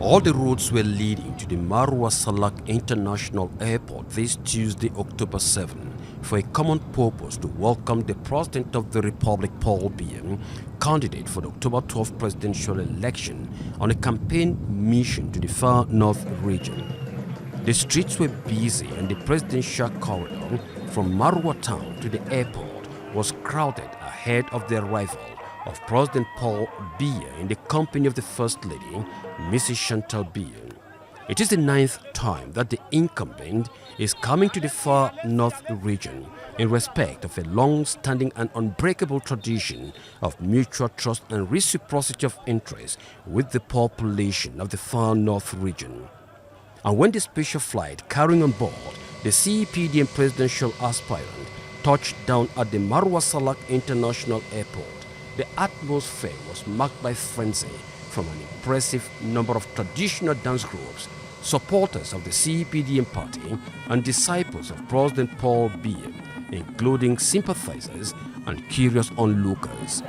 All the roads were leading to the Maroua International Airport this Tuesday, October 7, for a common purpose to welcome the President of the Republic, Paul Biya, candidate for the October 12 presidential election, on a campaign mission to the far north region. The streets were busy and the presidential corridor from Maroua town to the airport was crowded ahead of the arrival of President Paul Biya in the company of the First Lady, Mrs. Chantal Biya. It is the 9th time that the incumbent is coming to the far north region in respect of a long-standing and unbreakable tradition of mutual trust and reciprocity of interest with the population of the far north region. And when the special flight carrying on board the CPDM presidential aspirant touched down at the Maroua International Airport, the atmosphere was marked by frenzy from an impressive number of traditional dance groups, supporters of the CPDM party, and disciples of President Paul Biya, including sympathizers and curious onlookers.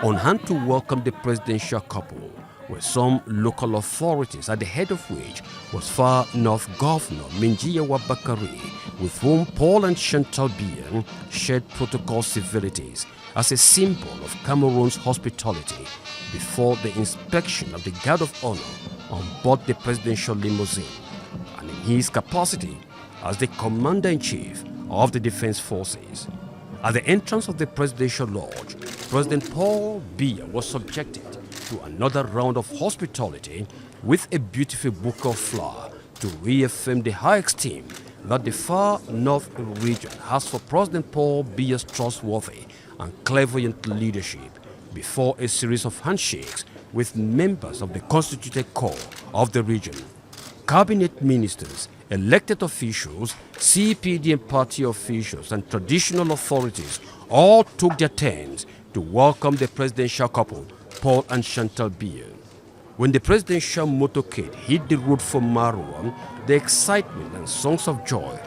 On hand to welcome the presidential couple were some local authorities, at the head of which was Far North Governor Minjiyawa Bakari, with whom Paul and Chantal Biya shared protocol civilities as a symbol of Cameroon's hospitality before the inspection of the Guard of Honor on board the presidential limousine, and in his capacity as the Commander-in-Chief of the Defense Forces. At the entrance of the presidential lodge, President Paul Biya was subjected to another round of hospitality with a beautiful bouquet of flowers to reaffirm the high esteem that the far north region has for President Paul Biya's trustworthy and clairvoyant leadership, before a series of handshakes with members of the constituted core of the region. Cabinet ministers, elected officials, CPDM party officials, and traditional authorities all took their turns to welcome the presidential couple, Paul and Chantal Biya. When the presidential motorcade hit the road for Maroua, the excitement and songs of joy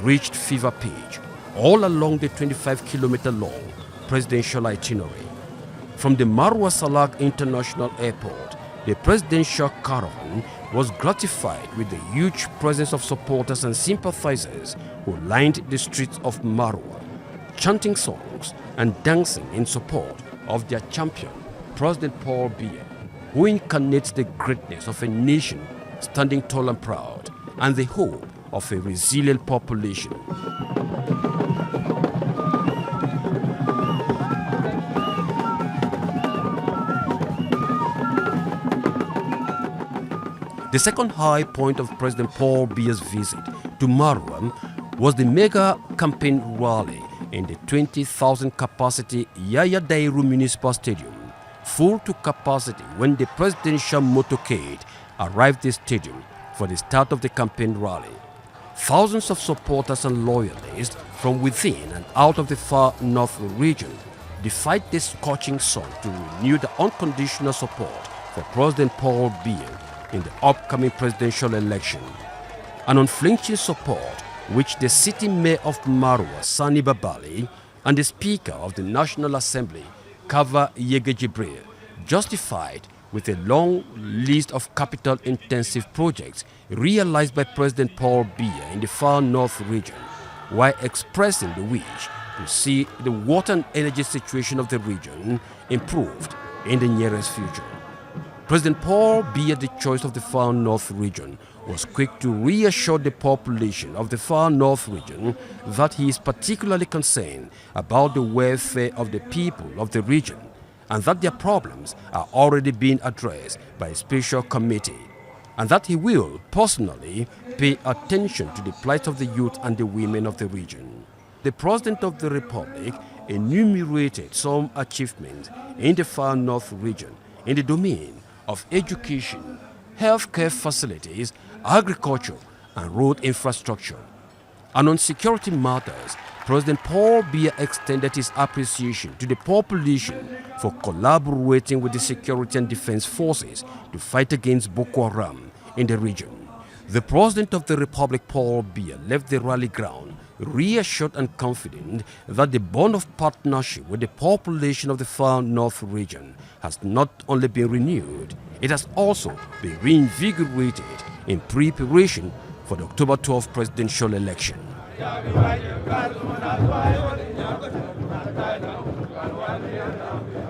reached fever pitch all along the 25-kilometer long presidential itinerary. From the Maroua International Airport, the presidential caravan was gratified with the huge presence of supporters and sympathizers who lined the streets of Maroua, chanting songs and dancing in support of their champion, President Paul Biya, who incarnates the greatness of a nation standing tall and proud and the hope of a resilient population. The second high point of President Paul Biya's visit to Maroua was the mega campaign rally in the 20,000 capacity Yaya Dairu Municipal Stadium, full to capacity when the presidential motorcade arrived at the stadium for the start of the campaign rally. Thousands of supporters and loyalists from within and out of the far north region defied the scorching sun to renew the unconditional support for President Paul Biya in the upcoming presidential election. An unflinching support which the city mayor of Maroua, Sani Babali, and the Speaker of the National Assembly, Kava Yege Jibril, justified with a long list of capital-intensive projects realized by President Paul Biya in the far north region, while expressing the wish to see the water and energy situation of the region improved in the nearest future. President Paul Biya, the choice of the far north region, was quick to reassure the population of the far north region that he is particularly concerned about the welfare of the people of the region and that their problems are already being addressed by a special committee, and that he will personally pay attention to the plight of the youth and the women of the region. The President of the Republic enumerated some achievements in the far north region in the domain of education, healthcare facilities, agriculture, and road infrastructure. And on security matters, President Paul Biya extended his appreciation to the population for collaborating with the security and defense forces to fight against Boko Haram in the region. The President of the Republic, Paul Biya, left the rally ground reassured and confident that the bond of partnership with the population of the far north region has not only been renewed, it has also been reinvigorated in preparation for the October 12 presidential election.